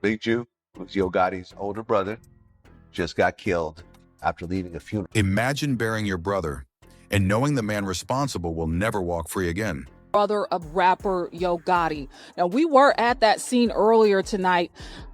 Big Jook was Yo Gotti's older brother, just got killed after leaving a funeral. Imagine burying your brother and knowing the man responsible will never walk free again. Brother of rapper Yo Gotti. Now, we were at that scene earlier tonight.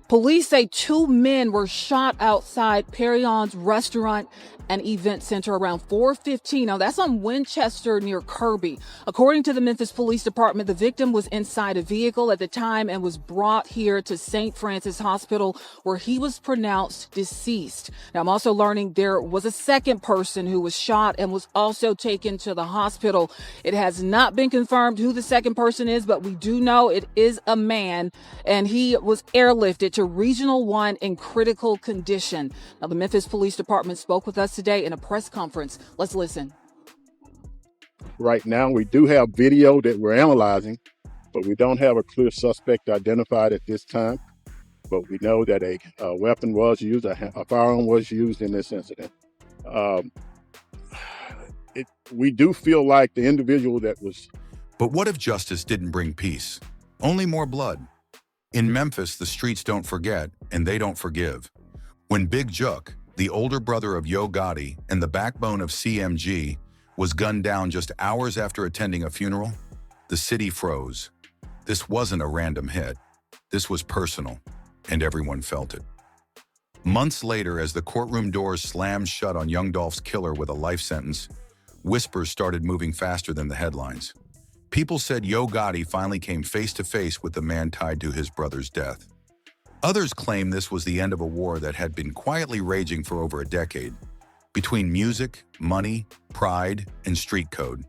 Police say 2 men were shot outside Perion's restaurant and event center around 4:15. Now, that's on Winchester near Kirby. According to the Memphis Police Department, the victim was inside a vehicle at the time and was brought here to St. Francis Hospital, where he was pronounced deceased. Now, I'm also learning there was a second person who was shot and was also taken to the hospital. It has not been confirmed who the second person is, but we do know it is a man, and he was airlifted to Regional 1 in critical condition. Now, the Memphis Police Department spoke with us today in a press conference. Let's listen. Right now, we do have video that we're analyzing, but we don't have a clear suspect identified at this time. But we know that a weapon was used, a firearm was used in this incident. We do feel like the individual that was... But what if justice didn't bring peace? Only more blood. In Memphis, the streets don't forget, and they don't forgive. When Big Jook, the older brother of Yo Gotti and the backbone of CMG, was gunned down just hours after attending a funeral, the city froze. This wasn't a random hit. This was personal, and everyone felt it. Months later, as the courtroom doors slammed shut on young Dolph's killer with a life sentence, whispers started moving faster than the headlines. People said Yo Gotti finally came face-to-face with the man tied to his brother's death. Others claim this was the end of a war that had been quietly raging for over a decade, between music, money, pride, and street code.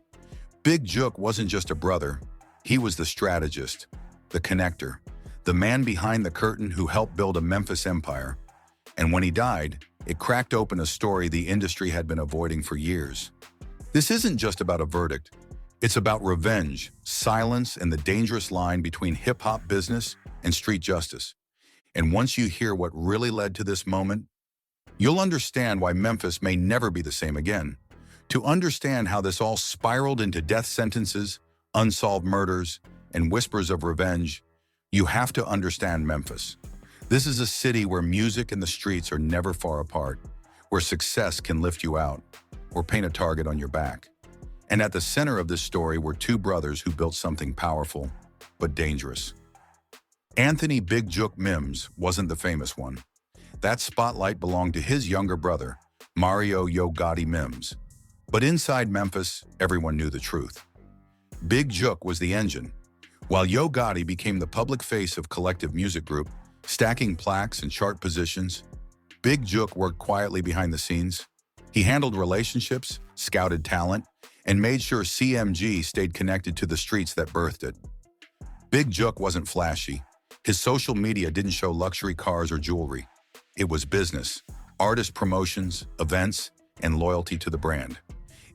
Big Jook wasn't just a brother, he was the strategist, the connector, the man behind the curtain who helped build a Memphis empire. And when he died, it cracked open a story the industry had been avoiding for years. This isn't just about a verdict. It's about revenge, silence, and the dangerous line between hip-hop business and street justice. And once you hear what really led to this moment, you'll understand why Memphis may never be the same again. To understand how this all spiraled into death sentences, unsolved murders, and whispers of revenge, you have to understand Memphis. This is a city where music and the streets are never far apart, where success can lift you out or paint a target on your back. And at the center of this story were 2 brothers who built something powerful, but dangerous. Anthony Big Jook Mims wasn't the famous one. That spotlight belonged to his younger brother, Mario Yo Gotti Mims. But inside Memphis, everyone knew the truth. Big Jook was the engine. While Yo Gotti became the public face of Collective Music Group, stacking plaques and chart positions, Big Jook worked quietly behind the scenes. He handled relationships, scouted talent, and made sure CMG stayed connected to the streets that birthed it. Big Jook wasn't flashy. His social media didn't show luxury cars or jewelry. It was business, artist promotions, events, and loyalty to the brand.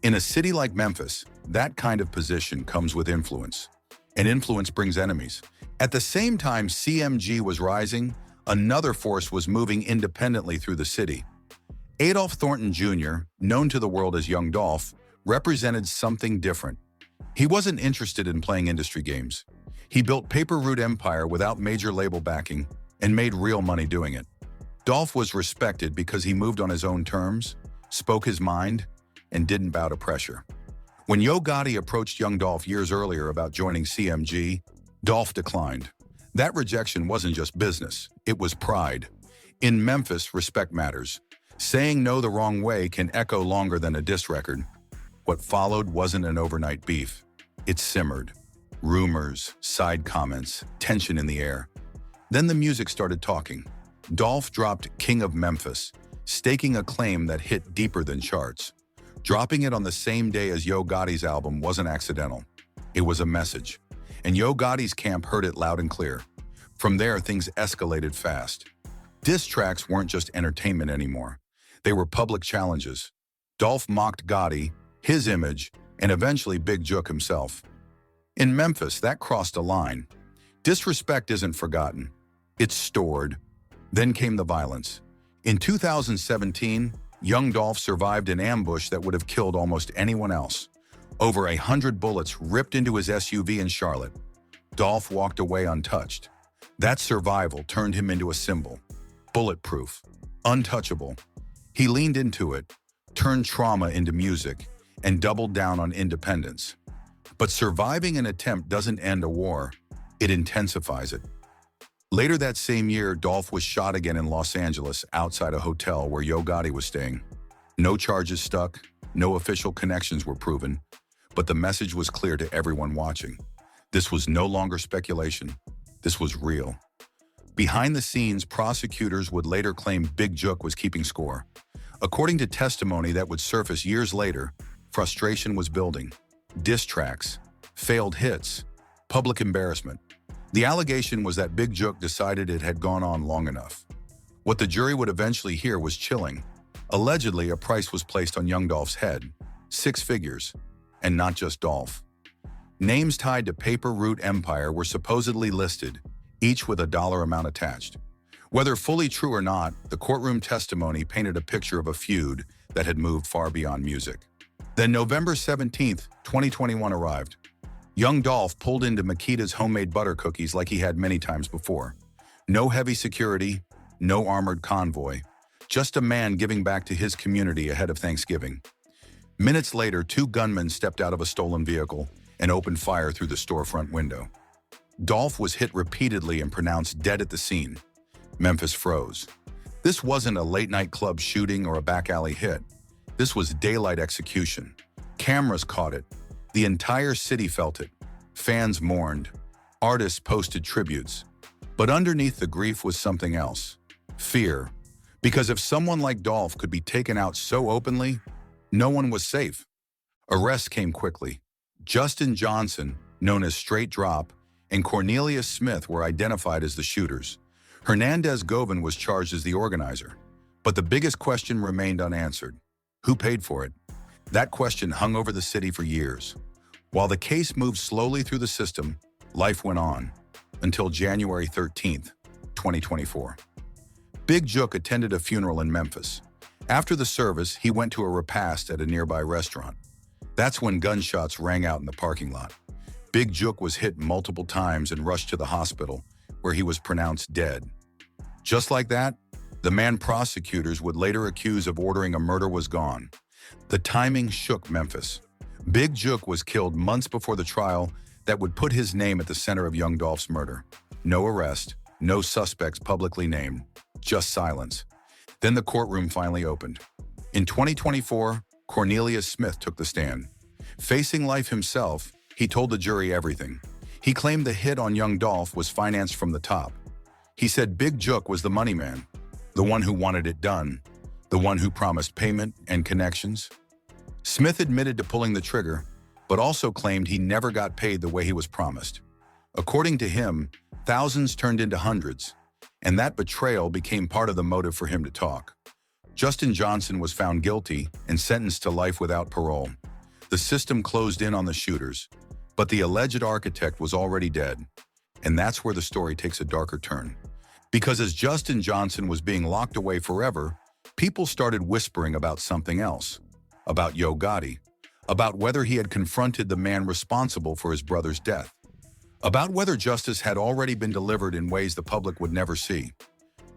In a city like Memphis, that kind of position comes with influence. And influence brings enemies. At the same time CMG was rising, another force was moving independently through the city. Adolph Thornton Jr., known to the world as Young Dolph, represented something different. He wasn't interested in playing industry games. He built paper route empire without major label backing and made real money doing it. Dolph was respected because he moved on his own terms, spoke his mind, and didn't bow to pressure. When Yo Gotti approached young Dolph years earlier about joining CMG, Dolph declined. That rejection wasn't just business, it was pride. In Memphis, respect matters. Saying no the wrong way can echo longer than a diss record. What followed wasn't an overnight beef. It simmered. Rumors, side comments, tension in the air. Then the music started talking. Dolph dropped King of Memphis, staking a claim that hit deeper than charts. Dropping it on the same day as Yo Gotti's album wasn't accidental. It was a message. And Yo Gotti's camp heard it loud and clear. From there, things escalated fast. Diss tracks weren't just entertainment anymore. They were public challenges. Dolph mocked Gotti, his image, and eventually Big Jook himself. In Memphis, that crossed a line. Disrespect isn't forgotten. It's stored. Then came the violence. In 2017, young Dolph survived an ambush that would have killed almost anyone else. Over 100 bullets ripped into his SUV in Charlotte. Dolph walked away untouched. That survival turned him into a symbol. Bulletproof, untouchable. He leaned into it, turned trauma into music, and doubled down on independence. But surviving an attempt doesn't end a war, it intensifies it. Later that same year, Dolph was shot again in Los Angeles outside a hotel where Yo Gotti was staying. No charges stuck, no official connections were proven, but the message was clear to everyone watching. This was no longer speculation, this was real. Behind the scenes, prosecutors would later claim Big Jook was keeping score. According to testimony that would surface years later, frustration was building. Diss tracks, failed hits, public embarrassment. The allegation was that Big Jook decided it had gone on long enough. What the jury would eventually hear was chilling. Allegedly, a price was placed on young Dolph's head, 6 figures, and not just Dolph. Names tied to Paper Route Empire were supposedly listed, each with a dollar amount attached. Whether fully true or not, the courtroom testimony painted a picture of a feud that had moved far beyond music. Then November 17, 2021 arrived. Young Dolph pulled into Makita's homemade butter cookies like he had many times before. No heavy security, no armored convoy, just a man giving back to his community ahead of Thanksgiving. Minutes later, 2 gunmen stepped out of a stolen vehicle and opened fire through the storefront window. Dolph was hit repeatedly and pronounced dead at the scene. Memphis froze. This wasn't a late-night club shooting or a back alley hit. This was daylight execution. Cameras caught it. The entire city felt it. Fans mourned. Artists posted tributes. But underneath the grief was something else. Fear. Because if someone like Dolph could be taken out so openly, no one was safe. Arrests came quickly. Justin Johnson, known as Straight Drop, and Cornelius Smith were identified as the shooters. Hernandez Govan was charged as the organizer. But the biggest question remained unanswered. Who paid for it? That question hung over the city for years. While the case moved slowly through the system, life went on, until January 13th, 2024. Big Jook attended a funeral in Memphis. After the service, he went to a repast at a nearby restaurant. That's when gunshots rang out in the parking lot. Big Jook was hit multiple times and rushed to the hospital, where he was pronounced dead. Just like that, the man prosecutors would later accuse of ordering a murder was gone. The timing shook Memphis. Big Jook was killed months before the trial that would put his name at the center of young Dolph's murder. No arrest, no suspects publicly named, just silence. Then the courtroom finally opened. In 2024, Cornelius Smith took the stand. Facing life himself, he told the jury everything. He claimed the hit on young Dolph was financed from the top. He said Big Jook was the money man, the one who wanted it done, the one who promised payment and connections. Smith admitted to pulling the trigger, but also claimed he never got paid the way he was promised. According to him, thousands turned into hundreds, and that betrayal became part of the motive for him to talk. Justin Johnson was found guilty and sentenced to life without parole. The system closed in on the shooters, but the alleged architect was already dead. And that's where the story takes a darker turn. Because as Justin Johnson was being locked away forever, people started whispering about something else. About Yo Gotti. About whether he had confronted the man responsible for his brother's death. About whether justice had already been delivered in ways the public would never see.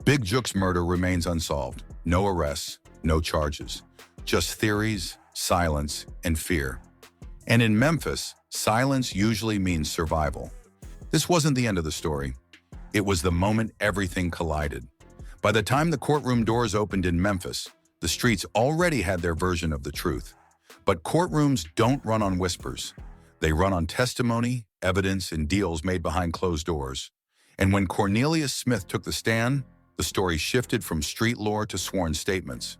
Big Jook's murder remains unsolved. No arrests, no charges. Just theories, silence, and fear. And in Memphis, silence usually means survival. This wasn't the end of the story. It was the moment everything collided. By the time the courtroom doors opened in Memphis, the streets already had their version of the truth. But courtrooms don't run on whispers. They run on testimony, evidence, and deals made behind closed doors. And when Cornelius Smith took the stand, the story shifted from street lore to sworn statements.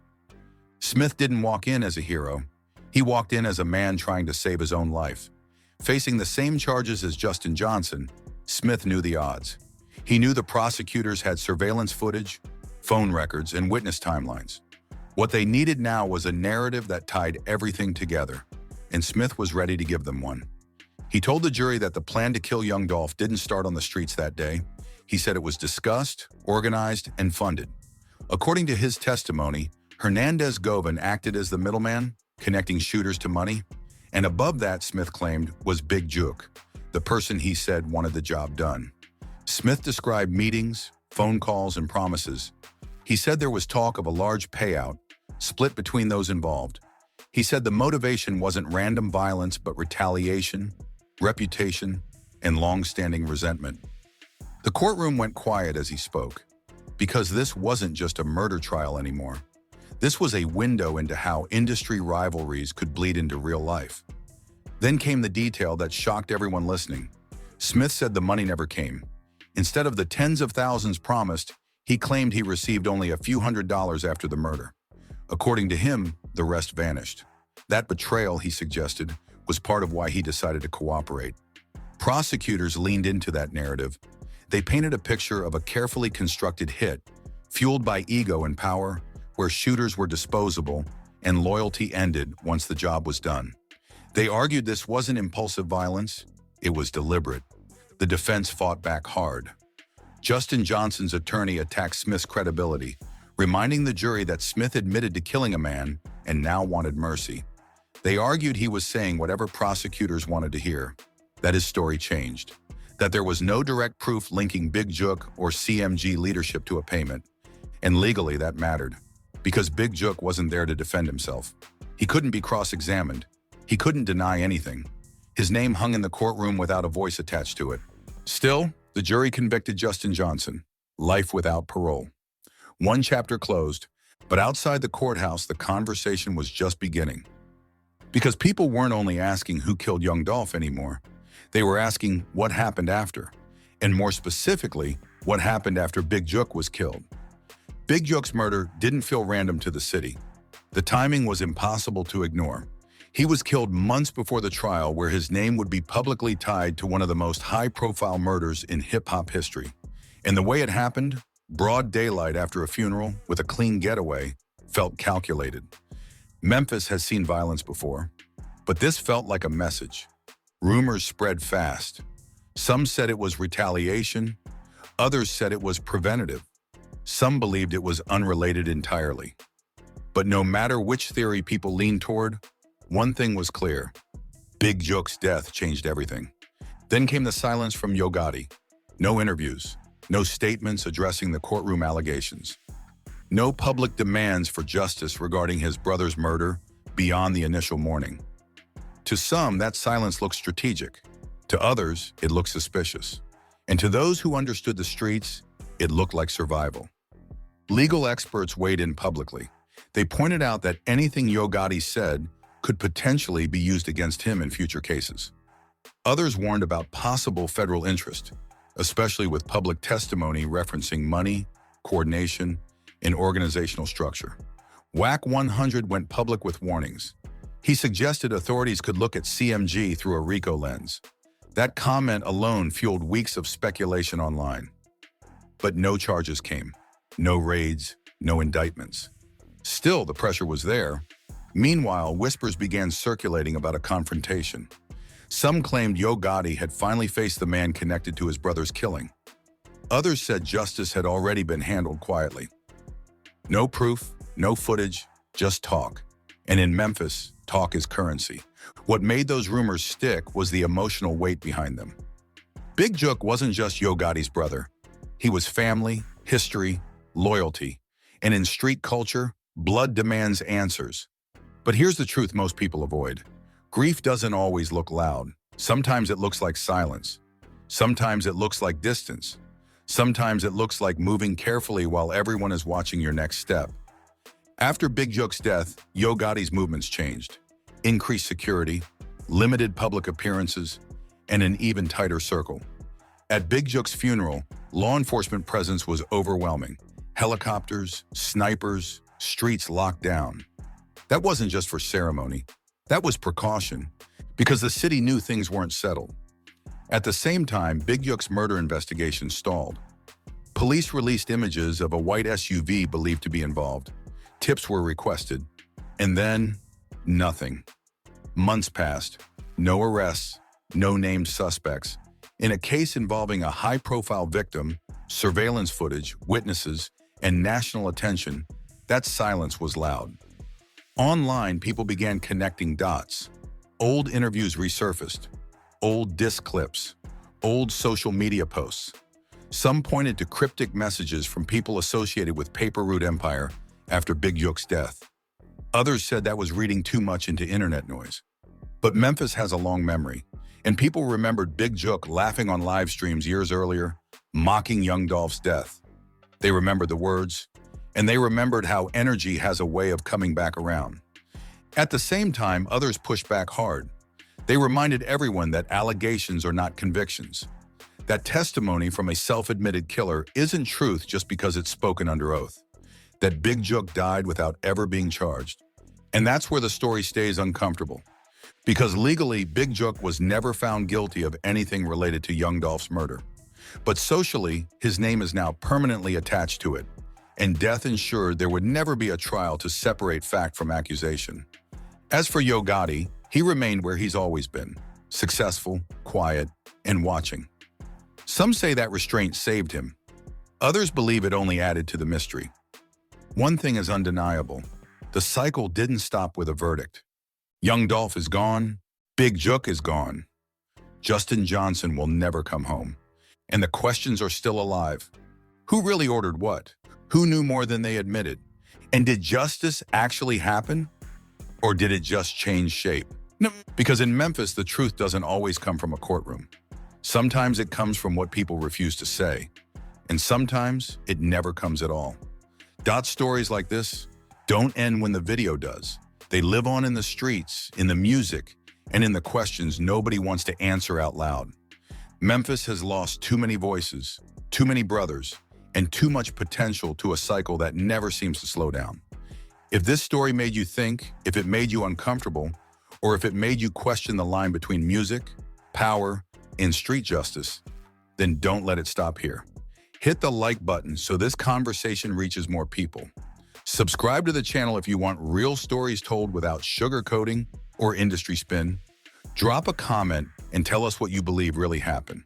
Smith didn't walk in as a hero. He walked in as a man trying to save his own life. Facing the same charges as Justin Johnson, Smith knew the odds. He knew the prosecutors had surveillance footage, phone records, and witness timelines. What they needed now was a narrative that tied everything together, and Smith was ready to give them one. He told the jury that the plan to kill young Dolph didn't start on the streets that day. He said it was discussed, organized, and funded. According to his testimony, Hernandez Govan acted as the middleman, connecting shooters to money, and above that, Smith claimed, was Big Jook, the person he said wanted the job done. Smith described meetings, phone calls, and promises. He said there was talk of a large payout, split between those involved. He said the motivation wasn't random violence but retaliation, reputation, and long-standing resentment. The courtroom went quiet as he spoke, because this wasn't just a murder trial anymore. This was a window into how industry rivalries could bleed into real life. Then came the detail that shocked everyone listening. Smith said the money never came. Instead of the tens of thousands promised, he claimed he received only a few $100s after the murder. According to him, the rest vanished. That betrayal, he suggested, was part of why he decided to cooperate. Prosecutors leaned into that narrative. They painted a picture of a carefully constructed hit, fueled by ego and power, where shooters were disposable and loyalty ended once the job was done. They argued this wasn't impulsive violence, it was deliberate. The defense fought back hard. Justin Johnson's attorney attacked Smith's credibility, reminding the jury that Smith admitted to killing a man and now wanted mercy. They argued he was saying whatever prosecutors wanted to hear, that his story changed, that there was no direct proof linking Big Jook or CMG leadership to a payment. And legally that mattered, because Big Jook wasn't there to defend himself. He couldn't be cross-examined. He couldn't deny anything. His name hung in the courtroom without a voice attached to it. Still, the jury convicted Justin Johnson, life without parole. One chapter closed, but outside the courthouse, the conversation was just beginning. Because people weren't only asking who killed young Dolph anymore, they were asking what happened after, and more specifically, what happened after Big Jook was killed. Big Jook's murder didn't feel random to the city. The timing was impossible to ignore. He was killed months before the trial, where his name would be publicly tied to one of the most high-profile murders in hip-hop history. And the way it happened, broad daylight after a funeral with a clean getaway, felt calculated. Memphis has seen violence before, but this felt like a message. Rumors spread fast. Some said it was retaliation, others said it was preventative. Some believed it was unrelated entirely. But no matter which theory people leaned toward, one thing was clear. Big Jook's death changed everything. Then came the silence from Gotti. No interviews, no statements addressing the courtroom allegations. No public demands for justice regarding his brother's murder beyond the initial mourning. To some, that silence looked strategic. To others, it looked suspicious. And to those who understood the streets, it looked like survival. Legal experts weighed in publicly. They pointed out that anything Gotti said could potentially be used against him in future cases. Others warned about possible federal interest, especially with public testimony referencing money, coordination, and organizational structure. WAC 100 went public with warnings. He suggested authorities could look at CMG through a RICO lens. That comment alone fueled weeks of speculation online. But no charges came. No raids, no indictments. Still, the pressure was there. Meanwhile, whispers began circulating about a confrontation. Some claimed Gotti had finally faced the man connected to his brother's killing. Others said justice had already been handled quietly. No proof, no footage, just talk. And in Memphis, talk is currency. What made those rumors stick was the emotional weight behind them. Big Jook wasn't just Gotti's brother. He was family, history, loyalty. And in street culture, blood demands answers. But here's the truth most people avoid. Grief doesn't always look loud. Sometimes it looks like silence. Sometimes it looks like distance. Sometimes it looks like moving carefully while everyone is watching your next step. After Big Jook's death, Gotti's movements changed. Increased security, limited public appearances, and an even tighter circle. At Big Jook's funeral, law enforcement presence was overwhelming. Helicopters, snipers, streets locked down. That wasn't just for ceremony. That was precaution, because the city knew things weren't settled. At the same time, Big Jook's murder investigation stalled. Police released images of a white SUV believed to be involved. Tips were requested. And then, nothing. Months passed. No arrests, no named suspects. In a case involving a high-profile victim, surveillance footage, witnesses, and national attention, that silence was loud. Online, people began connecting dots. Old interviews resurfaced. Old disc clips. Old social media posts. Some pointed to cryptic messages from people associated with Paper Route Empire after Big Jook's death. Others said that was reading too much into internet noise. But Memphis has a long memory, and people remembered Big Jook laughing on live streams years earlier, mocking young Dolph's death. They remembered the words, and they remembered how energy has a way of coming back around. At the same time, others pushed back hard. They reminded everyone that allegations are not convictions, that testimony from a self-admitted killer isn't truth just because it's spoken under oath, that Big Jook died without ever being charged. And that's where the story stays uncomfortable. Because legally, Big Jook was never found guilty of anything related to young Dolph's murder. But socially, his name is now permanently attached to it, and death ensured there would never be a trial to separate fact from accusation. As for Yo Gotti, he remained where he's always been, successful, quiet, and watching. Some say that restraint saved him. Others believe it only added to the mystery. One thing is undeniable. The cycle didn't stop with a verdict. Young Dolph is gone. Big Jook is gone. Justin Johnson will never come home. And the questions are still alive. Who really ordered what? Who knew more than they admitted? And did justice actually happen? Or did it just change shape? No, because in Memphis, the truth doesn't always come from a courtroom. Sometimes it comes from what people refuse to say. And sometimes it never comes at all. Stories like this don't end when the video does. They live on in the streets, in the music, and in the questions nobody wants to answer out loud. Memphis has lost too many voices, too many brothers, and too much potential to a cycle that never seems to slow down. If this story made you think, if it made you uncomfortable, or if it made you question the line between music, power, and street justice, then don't let it stop here. Hit the like button so this conversation reaches more people. Subscribe to the channel if you want real stories told without sugarcoating or industry spin. Drop a comment and tell us what you believe really happened.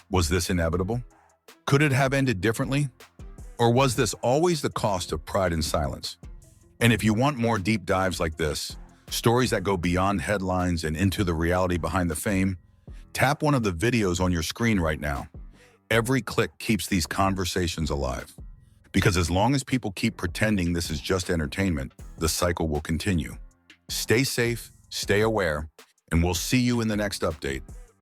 Was this inevitable? Could it have ended differently? Or was this always the cost of pride and silence? And if you want more deep dives like this, stories that go beyond headlines and into the reality behind the fame, tap one of the videos on your screen right now. Every click keeps these conversations alive. Because as long as people keep pretending this is just entertainment, the cycle will continue. Stay safe, stay aware, and we'll see you in the next update.